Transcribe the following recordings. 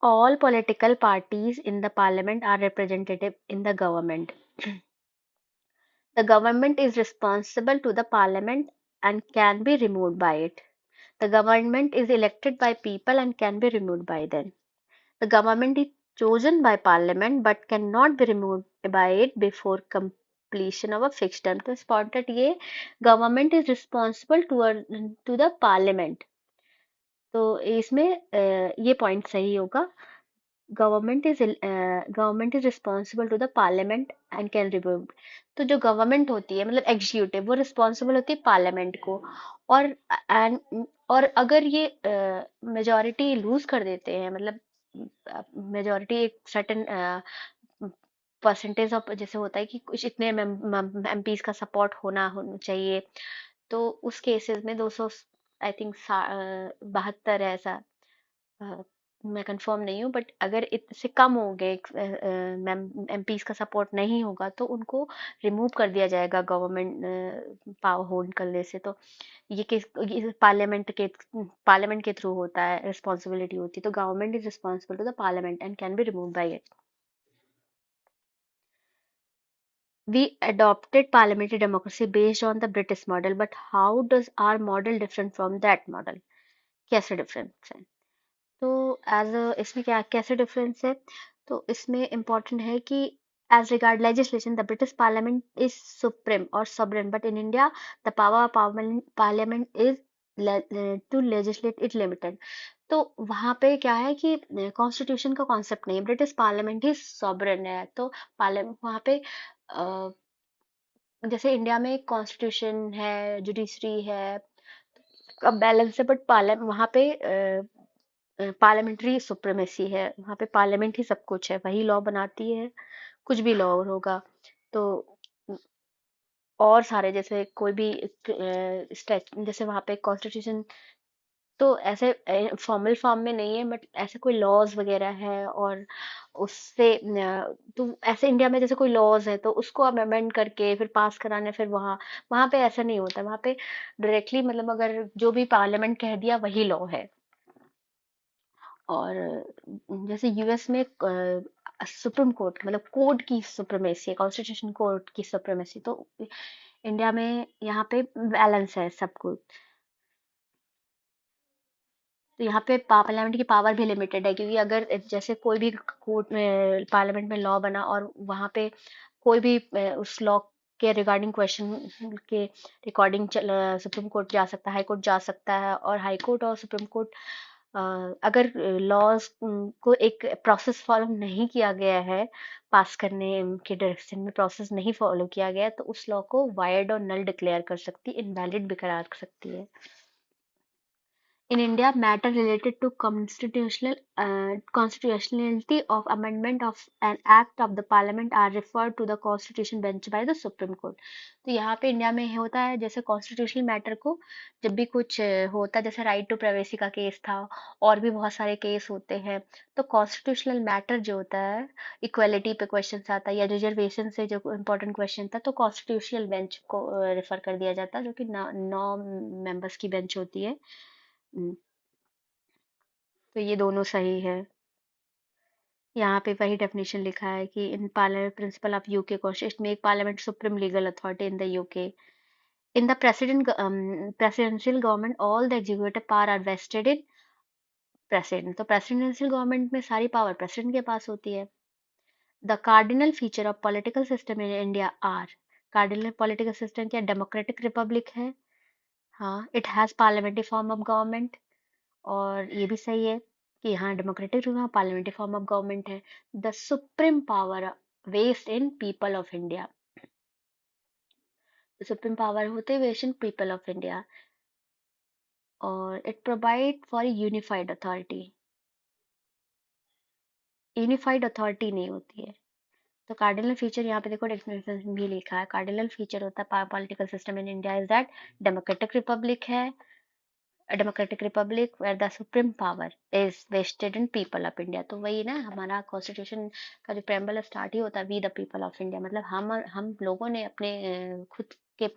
All political parties in the parliament are representative in the government. The government is responsible to the parliament and can be removed by it. The government is elected by people and can be removed by them. The government is chosen by parliament but cannot be removed by it before completion of a fixed term. तो important ये government is responsible to the parliament. तो इसमें ये point सही होगा. Government is responsible to the parliament and can remove. तो जो government होती है मतलब एग्जीक्यूटिव वो रिस्पॉन्सिबल होती है पार्लियामेंट को. और और अगर ये मेजोरिटी लूज कर देते हैं मतलब मेजोरिटी एक सर्टेन परसेंटेज ऑफ जैसे होता है कि कुछ इतने एमपीज का सपोर्ट होना चाहिए. तो उस केसेस में 200 आई थिंक 72 है ऐसा. अ, मैं कंफर्म नहीं हूँ बट अगर इससे कम हो गए एमपीज का सपोर्ट नहीं होगा तो उनको रिमूव कर दिया जाएगा गवर्नमेंट पावर होल्ड करने से. तो ये केस पार्लियामेंट के थ्रू होता है रिस्पॉन्सिबिलिटी होती है. तो government is responsible to the parliament and can be remove by it. We adopted parliamentary democracy based on the British model, but how does our model different from that model? कैसे difference है? तो इसमें क्या कैसे difference है? तो इसमें important है कि as regard legislation, the British Parliament is supreme or sovereign, but in India, the power of Parliament is to legislate it limited. तो वहां पे क्या है कि कॉन्स्टिट्यूशन का कॉन्सेप्ट नहीं है. ब्रिटिश पार्लियामेंट ही सॉवरेन है. तो पार्लियामेंट वहां पे जैसे इंडिया में कॉन्स्टिट्यूशन है, जुडिशरी है, अब बैलेंस है. बट पार्लियामेंट वहां पे पार्लियामेंट्री सुप्रीमेसी है. वहां पे पार्लियामेंट ही सब कुछ है, वही लॉ बनाती है, कुछ भी लॉ होगा. तो और सारे जैसे कोई भी जैसे वहां पे कॉन्स्टिट्यूशन तो ऐसे फॉर्मल फॉर्म में नहीं है बट ऐसे कोई लॉज वगैरह है. और उससे तो ऐसे इंडिया में जैसे कोई लॉज है तो उसको अमेंडमेंट करके फिर पास कराने फिर वहाँ वहाँ पे ऐसा नहीं होता. वहाँ पे डायरेक्टली मतलब अगर जो भी पार्लियामेंट कह दिया वही लॉ है. और जैसे यूएस में सुप्रीम कोर्ट मतलब कोर्ट की सुप्रीमेसी है, कॉन्स्टिट्यूशन कोर्ट की सुप्रीमेसी. तो इंडिया में यहाँ पे बैलेंस है सब कुछ. तो यहाँ पे पार्लियामेंट की पावर भी लिमिटेड है क्योंकि अगर जैसे कोई भी कोर्ट में पार्लियामेंट में लॉ बना और वहाँ पे कोई भी उस लॉ के रिगार्डिंग क्वेश्चन के रिकॉर्डिंग सुप्रीम कोर्ट जा सकता है, हाई कोर्ट जा सकता है. और हाई कोर्ट और सुप्रीम कोर्ट अगर लॉज को एक प्रोसेस फॉलो नहीं किया गया है, पास करने के डायरेक्शन में प्रोसेस नहीं फॉलो किया गया तो उस लॉ को वायड और नल डिक्लेयर कर सकती है, इनवैलिड भी करार सकती है. In India, matter related to constitutionality of amendment of an act of the parliament are referred to the constitution bench by the Supreme Court. तो यहाँ पे इंडिया में होता है जैसे कॉन्स्टिट्यूशनल मैटर को जब भी कुछ होता है जैसे राइट टू प्राइवेसी का केस था और भी बहुत सारे केस होते हैं. तो कॉन्स्टिट्यूशनल मैटर जो होता है इक्वलिटी पे क्वेश्चन आता है या रिजर्वेशन से जो इम्पोर्टेंट क्वेश्चन था तो कॉन्स्टिट्यूशनल बेंच को रेफर कर दिया जाता है जो कि 9 मेंबर्स की बेंच होती है. हम्म, तो ये दोनों सही है. यहाँ पे वही डेफिनेशन लिखा है कि in parliament principle of UK constitution में एक parliament supreme legal authority in the UK. In the presidential government all the executive power are vested in president. तो प्रेसिडेंशियल गवर्नमेंट में सारी पावर प्रेसिडेंट के पास होती है. The cardinal feature of political system in India are. Cardinal political system क्या democratic republic है. हाँ, it has parliamentary form of government. और ये भी सही है कि हाँ democratic rule parliamentary form of government है. The supreme power vest in people of India. Supreme power होते vest in people of India. और it provide for unified authority. Unified authority नहीं होती है. तो कार्डिनल फीचर यहाँ पे देखो डेफिनेशन भी लिखा है. कार्डिनल फीचर होता है political system in India is that democratic republic है. A democratic republic where the supreme power is vested in people of India. तो वही ना हमारा कॉन्स्टिट्यूशन का जो प्रेम्बल स्टार्ट ही होता है we the people of India. मतलब हम लोगों ने अपने खुद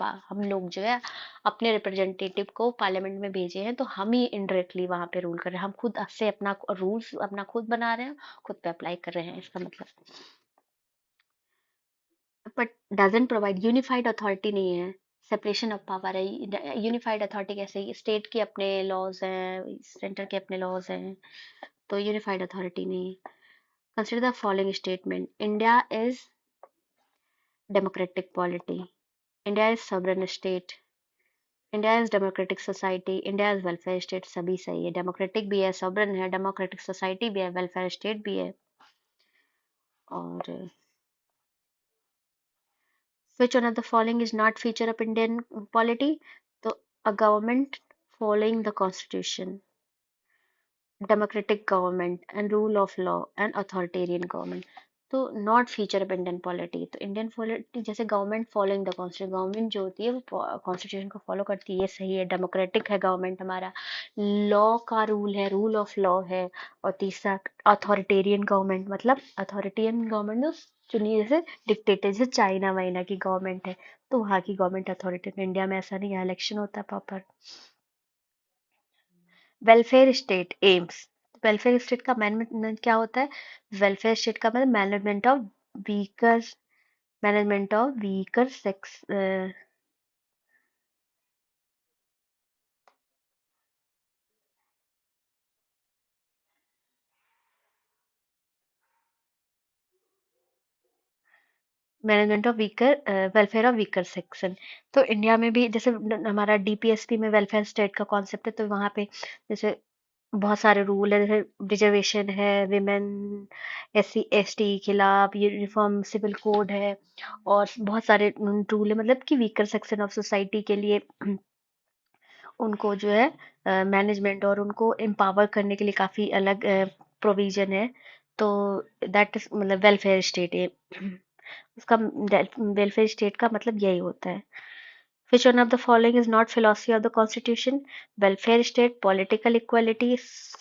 हम लोग जो है अपने रिप्रेजेंटेटिव को पार्लियामेंट में भेजे हैं, तो हम ही इनडायरेक्टली वहां पे रूल कर रहे हैं, हम खुद से अपना रूल्स अपना खुद बना रहे हैं, खुद पे अप्लाई कर रहे हैं, इसका मतलब। But doesn't provide unified authority नहीं है, सेपरेशन ऑफ पावर है। यूनिफाइड अथॉरिटी कैसे, स्टेट के अपने लॉज हैं, सेंटर के अपने लॉज हैं, तो यूनिफाइड अथॉरिटी नहीं। Consider the following statement: India is democratic polity, India is sovereign state, India is democratic society, India is welfare state. सभी सही है, डेमोक्रेटिक भी है, सॉवरन है, डेमोक्रेटिक सोसाइटी भी है, वेलफेयर स्टेट भी है। और which one of the following is not feature of Indian polity? तो a government following the constitution, democratic government and rule of law and authoritarian government। तो not feature of Indian polity, तो Indian polity जैसे government following the constitution, government जो होती है वो constitution को follow करती है, ये सही है, डेमोक्रेटिक है गवर्नमेंट हमारा, लॉ का रूल है, रूल ऑफ लॉ है। और तीसरा अथॉरिटेरियन गवर्नमेंट, मतलब अथॉरिटेरियन गवर्नमेंट तो चुनिए, जैसे डिक्टेटर, जैसे चाइना वाइना की गवर्नमेंट है, तो वहाँ की गवर्नमेंट अथॉरिटेरियन। इंडिया में ऐसा नहीं है, इलेक्शन होता है proper. Welfare state AIIMS, welfare state का मैनेजमेंट क्या होता है? वेलफेयर स्टेट का मतलब weaker management of weaker sex, management of weaker, welfare of weaker section. तो इंडिया में भी जैसे हमारा डीपीएसपी में वेलफेयर स्टेट का कॉन्सेप्ट है, तो वहाँ पे जैसे बहुत सारे रूल है, जैसे रिजर्वेशन है, विमेन, SC ST के खिलाफ यूनिफॉर्म सिविल कोड है, और बहुत सारे रूल है, मतलब कि वीकर सेक्शन ऑफ सोसाइटी के लिए उनको जो है मैनेजमेंट और उनको एम्पावर करने के लिए काफी अलग प्रोविजन है। तो दैट इज मतलब वेलफेयर स्टेट है, उसका वेलफेयर स्टेट का मतलब यही होता है। Which one of the following is not philosophy of the constitution? Welfare state, political equality,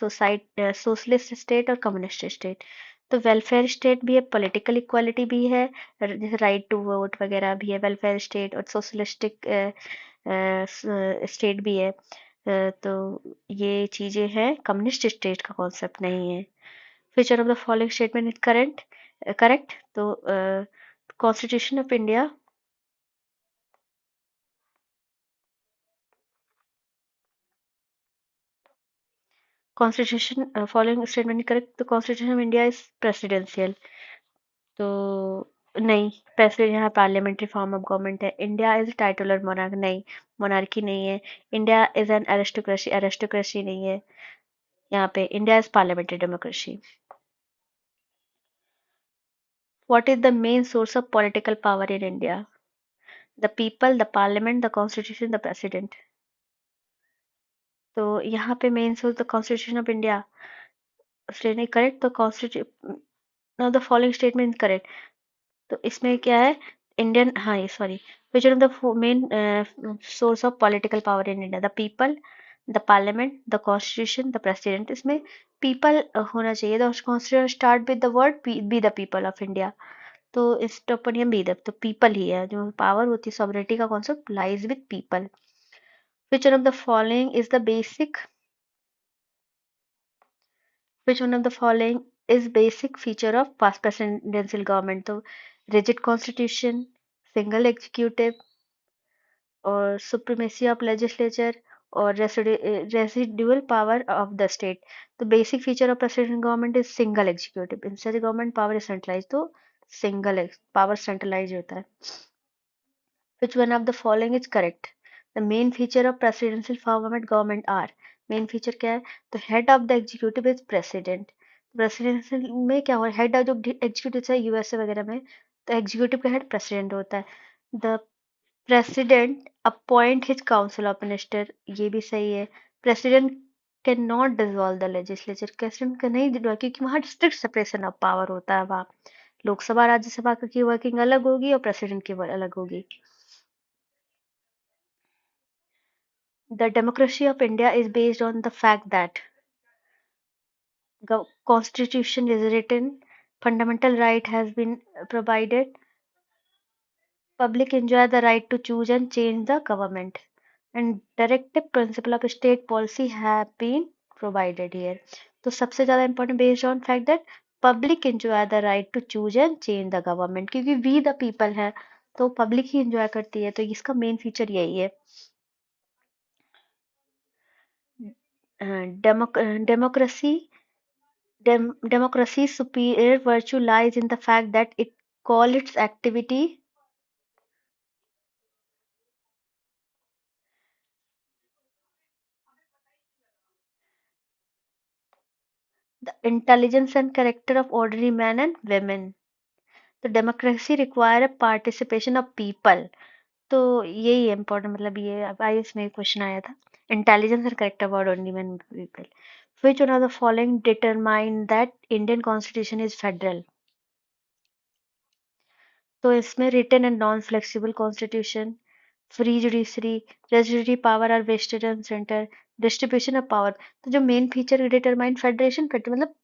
socialist state और communist state। तो वेलफेयर स्टेट भी है, पॉलिटिकल इक्वालिटी भी है, जैसे राइट टू वोट वगैरह भी है वेलफेयर स्टेट, और सोशलिस्टिक स्टेट भी है। तो ये चीजें हैं, कम्युनिस्ट स्टेट का कॉन्सेप्ट नहीं है। Which one of the following statement is correct? तो constitution of India, constitution following statement correct, तो constitution of India is presidential. तो नहीं, प्रेसिडेंट यहाँ पार्लियामेंट्री फॉर्म ऑफ गवर्नमेंट है। इंडिया इज टाइटुलर मोनार्क, नहीं, मोनार्की नहीं है। India is an aristocracy, aristocracy नहीं है यहाँ पे। India is parliamentary democracy. What is the main source of political power in India? The people, the parliament, the constitution, the president. तो यहाँ पे main source the constitution of India statement correct, तो constitution the following statement correct. तो इसमें क्या है, Indian, हाँ ये sorry, which one of the main source of political power in India? The people, the parliament, the constitution, the president. इसमें people होना चाहिए, the constitution start with the word we the people of India, तो इस टोपनियम we the, तो people ही है, जो पावर होती है सॉवरेनिटी का concept lies with people. Which one of the following is the basic, which one of the following is basic feature of past presidential government? तो rigid constitution, single executive, और supremacy of legislature, और residual power of the state। तो basic feature of presidential government is single executive, instead government power is centralized, तो single power centralized होता है। Which one of the following is correct? The main feature of presidential form of government are, main feature क्या है? तो head of the executive is president. Presidential में क्या हो, head of जो एग्जीक्यूटिव है यूएसए वगैरह में, तो एग्जीक्यूटिव का हेड प्रेसिडेंट होता है। The president appoint his council of minister, ये भी सही है। President can not dissolve the legislature, president का नहीं डिसॉल्व, क्योंकि वहाँ स्ट्रिक्ट सेपरेशन ऑफ पावर होता है, वहाँ लोकसभा राज्यसभा की वर्किंग अलग होगी और प्रेसिडेंट की अलग होगी। The democracy of India is based on the fact that constitution is written, fundamental right has been provided, Public enjoy the right to choose and change the government, and directive principle of state policy have been provided here. तो सबसे ज्यादा important based on fact that public enjoy the right to choose and change the government, क्योंकि we the people है तो public ही enjoy करती है, तो इसका main feature यही है. Democracy, democracy's superior virtue lies in the fact that it call its activity the intelligence and character of ordinary men and women. तो democracy require participation of people. तो यही है इम्पोर्टेंट, मतलब ये आईएएस में question आया था. Intelligence and character about only man people. Which one of the following determine that Indian Constitution is federal? तो इसमें written and non flexible constitution, free judiciary, legislative power are vested and centre, distribution of power. तो जो main feature determine federation मतलब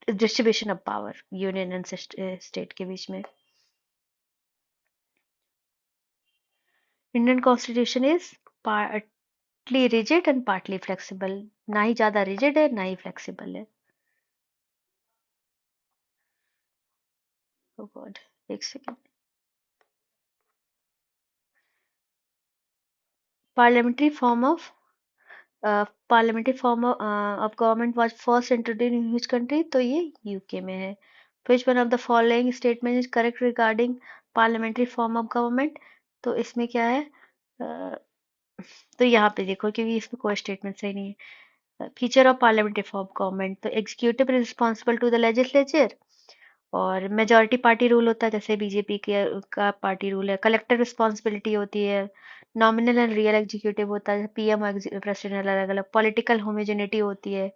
distribution of power union and state के बीच में. Indian constitution is partly rigid and partly flexible. ना ही ज्यादा rigid है ना ही फ्लेक्सिबल है. ओ गॉड, एक second. Parliamentary form of parliamentary form of government was first introduced in which country? तो ये यूके में है. Which one of the following statement is correct regarding parliamentary form of government? तो इसमें क्या है? तो यहाँ पे देखो, क्योंकि इसमें कोई स्टेटमेंट सही नहीं है. Feature of parliamentary form of government, तो executive responsible to the legislature, और मेजोरिटी पार्टी रूल होता है जैसे बीजेपी के का पार्टी रूल है. कलेक्टिव रिस्पॉन्सिबिलिटी होती है. नॉमिनल एंड रियल एग्जीक्यूटिव होता है, पीएम और प्रेसिडेंट अलग अलग. पॉलिटिकल होमोजेनिटी होती है,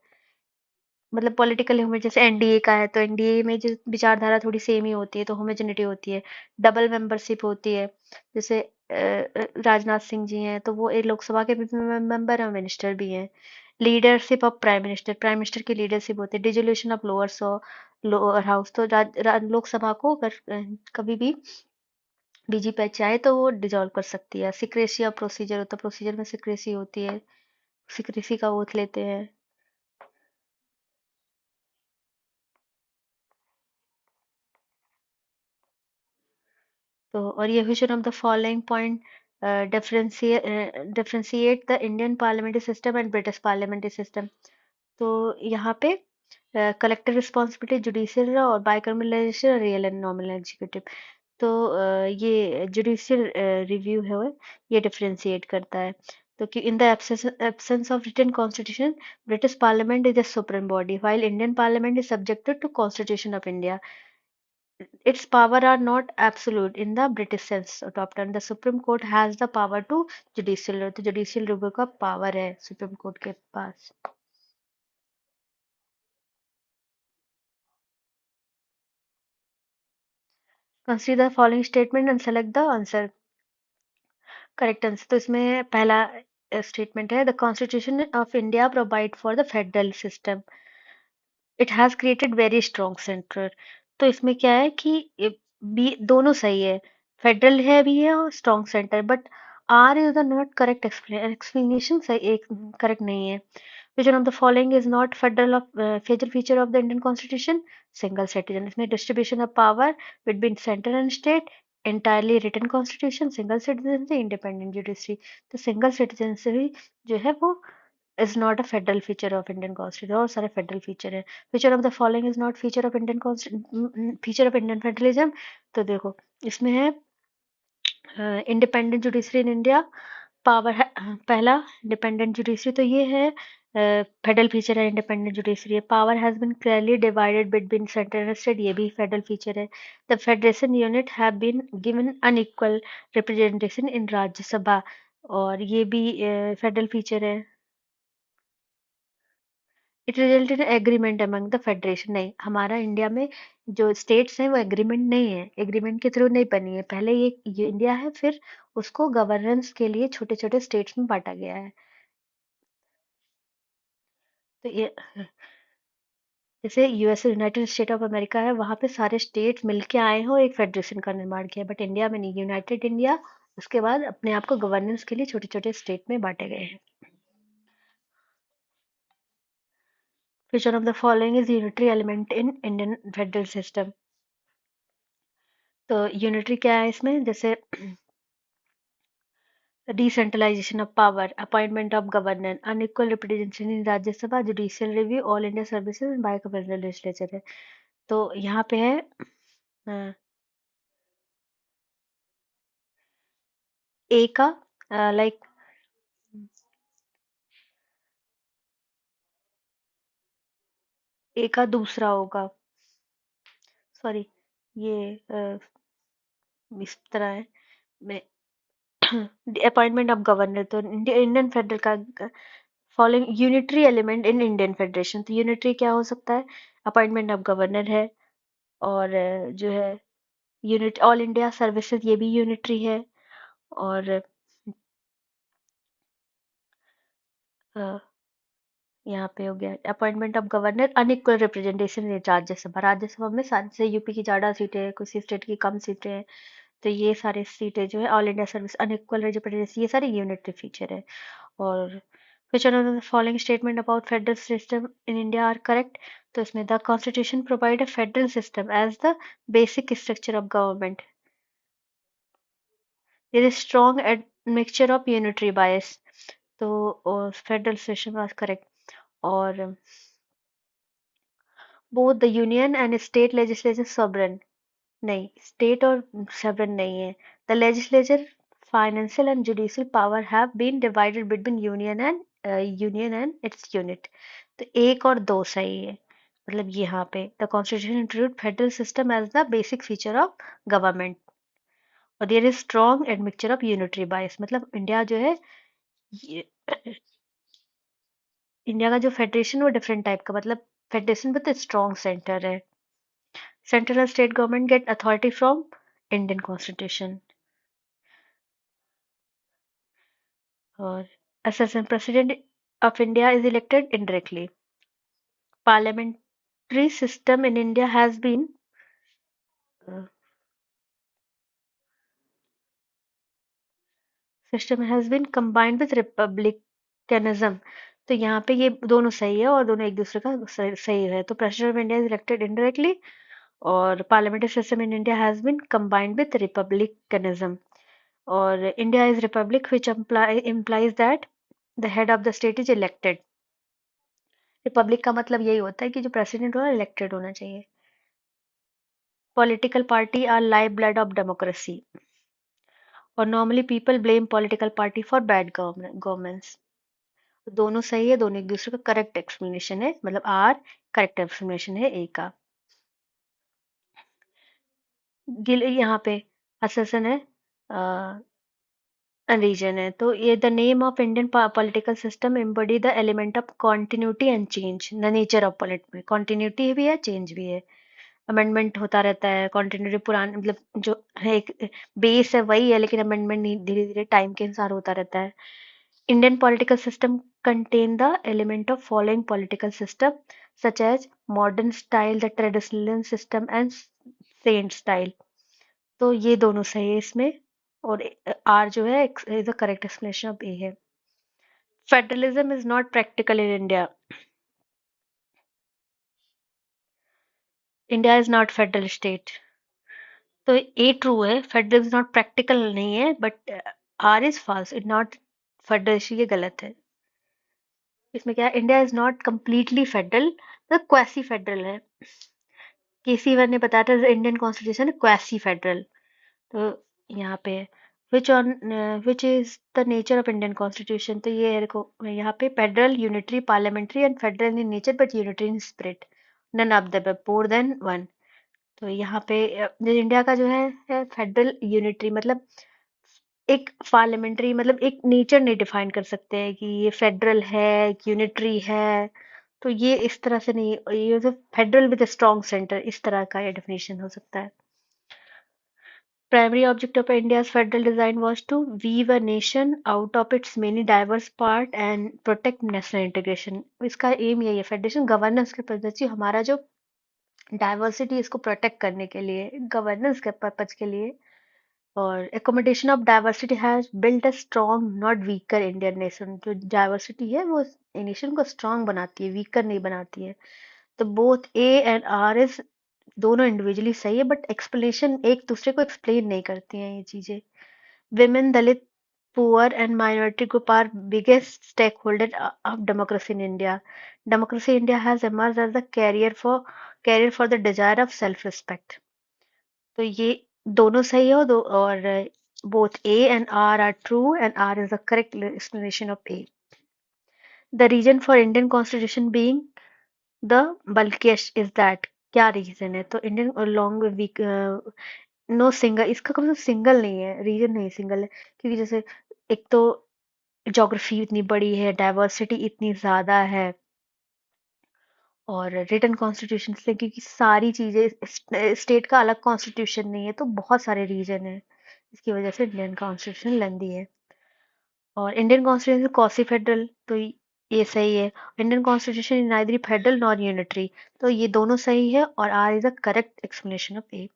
मतलब पॉलिटिकल होमो जैसे एनडीए का है तो एनडीए में जो विचारधारा थोड़ी सेम ही होती है तो होमोजेनिटी होती है. डबल मेंबरशिप होती है, जैसे राजनाथ सिंह जी हैं तो वो एक लोकसभा के भी मेंबर हैं, मिनिस्टर भी हैं. लीडरशिप ऑफ प्राइम मिनिस्टर की लीडरशिप होती है. डिजोल्यूशन ऑफ लोअर हाउस, तो लोकसभा को अगर कभी भी बीजेपी चाहे तो वो डिजोल्व कर सकती है. सिक्रेसी ऑफ प्रोसीजर होता है, प्रोसीजर में सिक्रेसी होती है, सिक्रेसी का ओथ लेते हैं. तो और ये vision of the following point differentiate the Indian parliamentary system and British parliamentary system. तो यहाँ पे कलेक्टिव रिस्पॉन्सिबिलिटी, जुडिशियल और बाइकर्मलाइजेशन, रियल एंड नॉमिनल एग्जीक्यूटिव. तो ये जुडिशियल रिव्यू है वो, ये डिफरेंशिएट करता है. तो कि in the absence of written constitution British parliament is the supreme body while Indian parliament is subjected to constitution of India. Its power are not absolute in the British sense adopted. The Supreme Court has the power to judicial, तो judicial review का power है Supreme Court के पास. Consider the following statement and select the answer. Correct answer. तो इसमें पहला statement है, the Constitution of India provide for the federal system. It has created very strong centre. तो इसमें क्या है कि बी दोनों सही है, फेडरल है भी है और strong centre, but R is the not correct explanation, सही एक करेक्ट नहीं है. Which one of the following is not federal of federal feature of the Indian constitution? Single citizen. इसमें distribution of power between centre and state, entirely written constitution, single citizenship, independent judiciary. तो single citizenship जो है वो is not a federal feature of Indian Constitution. और सारे federal feature है. Which one of the following is not feature of Indian feature of Indian federalism? तो देखो इसमें है independent judiciary in India, power है पहला इंडिपेंडेंट जुडिशरी, तो ये है फेडरल फीचर है. इंडिपेंडेंट जुडिशरी है. Power has been clearly divided between centre and state, ये भी फेडरल फीचर है. The federation unit have been given unequal representation in Rajya Sabha, और ये भी फेडरल फीचर है. It resulted in agreement among the federation. नहीं, हमारा इंडिया में जो स्टेट्स हैं वो एग्रीमेंट नहीं है, एग्रीमेंट के थ्रू नहीं बनी है. पहले ये इंडिया है, फिर उसको गवर्नेंस के लिए छोटे छोटे स्टेट्स में बांटा गया है. तो ये जैसे USA United state of America है, वहां पे सारे स्टेट मिलके आए हैं और एक फेडरेशन का निर्माण किया, बट इंडिया में नहीं, यूनाइटेड इंडिया उसके बाद अपने आप को गवर्नेंस के लिए छोटे छोटे स्टेट में बांटे गए हैं। Which one of the following is unitary element in Indian federal system? तो यूनिटरी क्या है इसमें, जैसे decentralisation of power, appointment of governor, unequal representation in Rajya Sabha, judicial review, all India services, bicameral legislature है। तो यहाँ पे है ए का लाइक ए का दूसरा होगा, सॉरी ये इस तरह है, मैं अपॉइंटमेंट ऑफ गवर्नर, तो इंडियन फेडरल का following unitary element in Indian federation, तो यूनिटरी क्या हो सकता है, अपॉइंटमेंट ऑफ गवर्नर है, और जो है यूनिट ऑल इंडिया सर्विसेज ये भी यूनिटरी है, और अ, यहाँ पे हो गया appointment of governor, unequal representation in Rajya Sabha, Rajya Sabha में जैसे यूपी की ज्यादा सीटें हैं, किसी स्टेट की कम सीटें हैं, तो ये सारे सीटें जो है all India service, unequal representation, ये सारे यूनिटरी फीचर है। और which one of the following statement about federal system in India are correct? तो इसमें the constitution provide a federal system as the basic structure of government. There is strong mixture of unitary bias. तो federal system was correct. और both the union and state legislature sovereign. नहीं, state और sovereign नहीं है. The legislature, financial and judicial power have been divided between union and its unit. तो एक और दो सही है, मतलब यहाँ पे the constitution introduce federal system as the basic feature of government, और there is strong admixture of unitary bias, मतलब इंडिया जो है ये, इंडिया का जो फेडरेशन वो डिफरेंट टाइप का, मतलब फेडरेशन विद स्ट्रॉन्ग सेंटर है, central and state government get authority from Indian constitution, और assistant president of India is elected indirectly. Parliamentary system in India has been uh, combined with republicanism. तो यहाँ पे ये दोनों सही है और दोनों एक दूसरे का सही है, तो president of India is elected indirectly, और parliamentary system in India has been combined with republicanism, और India is republic which implies that the head of the state is elected. Republic का मतलब यही होता है कि जो प्रेसिडेंट हो इलेक्टेड होना चाहिए। Political party are lifeblood of democracy, और normally people blame political party for bad governments. दोनों सही है, दोनों एक दूसरे का करेक्ट एक्सप्लेनेशन है, मतलब आर करेक्ट एक्सप्लेनेशन है ए का। गिल यहाँ पे अससन है, रीजन है, तो ये the name of Indian political system embody the element of continuity and change, the nature of polity में कॉन्टिन्यूटी भी है चेंज भी है, अमेंडमेंट होता रहता है, कॉन्टिन्यूटी पुराने मतलब जो है एक बेस है वही है, लेकिन अमेंडमेंट धीरे धीरे टाइम के अनुसार होता रहता है। Indian political system contain the element of following political system such as modern style, the traditional system and saint style, तो ये दोनों सही है इसमें, और आर जो है is the correct explanation of A है। Federalism is not practical in India, India is not federal state, तो ए ट्रू है, फेडरल इज नॉट प्रैक्टिकल नहीं है, but R is false, it not federal, ये गलत है। इसमें क्या है, India is not completely federal, तो क्वासी फेडरल है, केसी वन ने बताया था इंडियन कॉन्स्टिट्यूशन क्वासी फेडरल, तो यहाँ पे which on which is the nature of Indian constitution, तो ये है देखो यहाँ पे federal, unitary, parliamentary and federal in nature but unitary in spirit, none of the more than one, तो यहाँ पे इंडिया का जो है फेडरल यूनिटरी, मतलब एक पार्लियामेंट्री, मतलब एक नेचर नहीं डिफाइन कर सकते हैं कि ये फेडरल है, यूनिटरी है, तो ये इस तरह से नहीं, ये जो फेडरल विद स्ट्रॉन्ग सेंटर, इस तरह का ये डेफिनेशन हो सकता है। Primary object of India's federal design was to weave a nation out of its many diverse part and protect national integration. इसका एम यही है फेडरेशन गवर्नेंस के पर्पज से हमारा जो डाइवर्सिटी इसको प्रोटेक्ट करने के लिए गवर्नेंस के पर्पज के लिए और accommodation of diversity has built a strong not weaker Indian nation जो डाइवर्सिटी है वो नेशन को स्ट्रांग बनाती है वीकर नहीं बनाती है तो both A and R is दोनों इंडिविजुअली सही है बट एक्सप्लेनेशन एक दूसरे को एक्सप्लेन नहीं करती हैं ये चीजें women dalit poor and minority group are biggest stakeholder of democracy in India has emerged as the carrier for the desire of self respect तो ये दोनों सही है और both A and R are true and R is the correct explanation of A. The reason for Indian constitution being the bulkiest is that क्या reason है तो Indian long week no single इसका कम से सिंगल नहीं है reason नहीं single है क्योंकि जैसे एक तो ज्योग्राफी इतनी बड़ी है डाइवर्सिटी इतनी ज्यादा है और रिटन कॉन्स्टिट्यूशन से क्योंकि सारी चीजें स्टेट का अलग कॉन्स्टिट्यूशन नहीं है तो बहुत सारे रीजन है इसकी वजह से इंडियन कॉन्स्टिट्यूशन लेंदी है और इंडियन कॉन्स्टिट्यूशन कॉसी फेडरल तो ये सही है Indian constitution neither federal nor unitary तो ये दोनों सही है और R is the correct explanation of A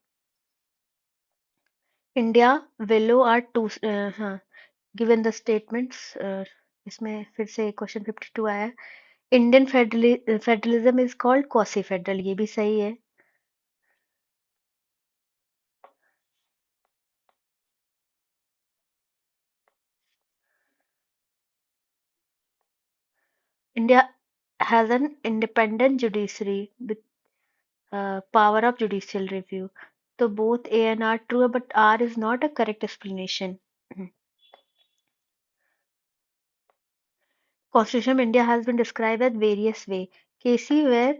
India below are to हाँ गिवन द स्टेटमेंट्स इसमें फिर से क्वेश्चन 52 आया Indian federalism is called quasi federal ये भी सही है India has an independent judiciary with power of judicial review. So both A and R true, but R is not a correct explanation. Constitution of India has been described as various way. KC where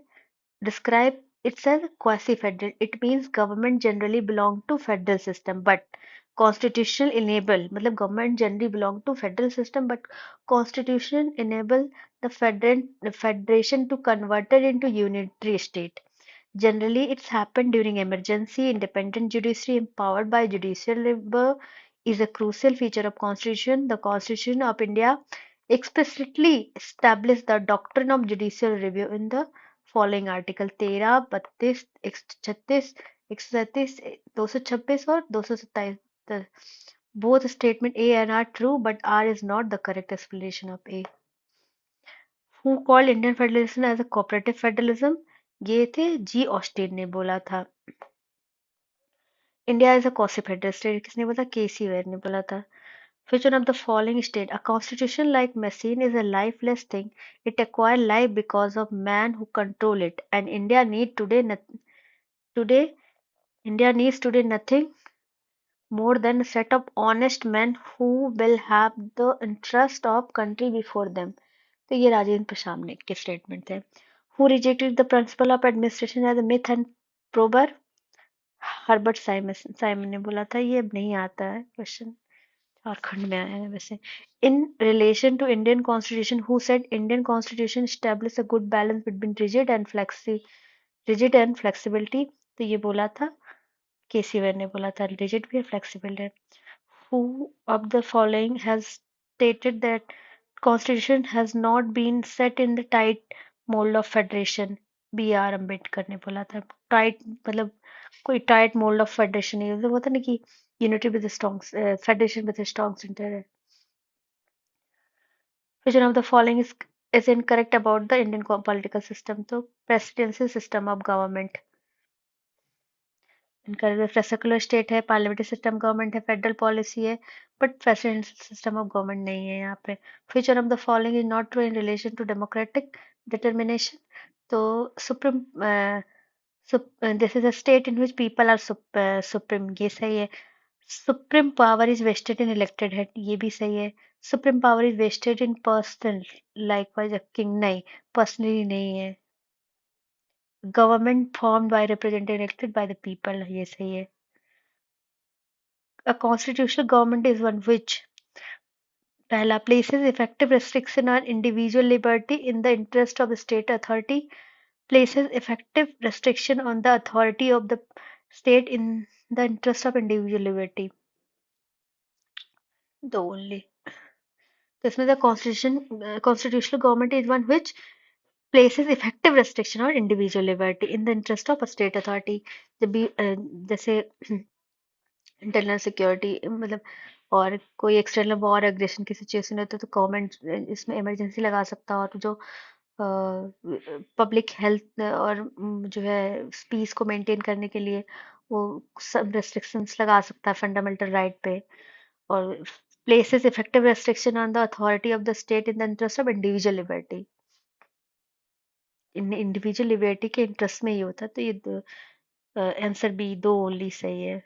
describe it as quasi-federal. It means government generally belong to federal system, but constitutional enable मतलब government generally belong to federal system, but constitution enable the federation to convert it into unitary state. Generally, it's happened during emergency. Independent judiciary empowered by judicial labor is a crucial feature of Constitution. The Constitution of India explicitly established the doctrine of judicial review in the following article 13, 32, 136, 137, 226 और 227. Both statement A and R true, but R is not the correct explanation of A. Who called Indian federalism as a cooperative federalism? ये थे जी Austin ने बोला था India is a quasi federal state किसने बोला केसी where ने बोला था which one of the following state a constitution like machine is a lifeless thing it acquire life because of man who control it and today India needs today nothing more than a set of honest men who will have the interest of country before them तो ये राजेंद्र प्रसाद के statement थे who rejected the principle of administration as a myth and proverb Herbert Simon ने बोला था ये अब नहीं आता है क्वेश्चन झारखंड में आया है वैसे in relation to Indian constitution who said Indian constitution establish a good balance between rigid and flexibility तो ये बोला था केसी वेर ने बोला था रिजिड भी है फ्लेक्सिबल है who of the following has stated that constitution has not been set in the tight mold of federation B R Ambedkar ने बोला था टाइट मतलब कोई टाइट मोल्ड ऑफ फेडरेशन नहीं मतलब होता ना कि unity with strong federation with strong centre है which one of the following is incorrect about the Indian political system तो presidency system of government इनका सेकुलर स्टेट है पार्लियामेंट्री सिस्टम गवर्नमेंट है फेडरल पॉलिसी है but presidential system of government नहीं है यहाँ पे which one of the following is not true in relation to democratic determination तो supreme this is a state in which people are supreme ये सही है supreme power is vested in elected head ये भी सही है supreme power is vested in person likewise a king नहीं personally नहीं है government formed by representative elected by the people ये सही है a constitutional government is one which पहला places effective restriction on individual liberty in the interest of the state authority places effective restriction on the authority of the state in the interest of individual liberty, the only. तो इसमें the constitutional government is one which places effective restriction on individual liberty in the interest of a state authority। जब भी जैसे internal security मतलब और कोई external war aggression की situation होता है तो गवर्नमेंट इसमें इमरजेंसी लगा सकता है, और जो पब्लिक हेल्थ और जो है पीस को मेंटेन करने के लिए वो सब रेस्ट्रिक्शंस लगा सकता है फंडामेंटल राइट पे। और places effective restriction on the authority of the state in the interest of individual liberty. Individual liberty के इंटरेस्ट में ही होता है, तो ये आंसर बी दो ओनली सही है।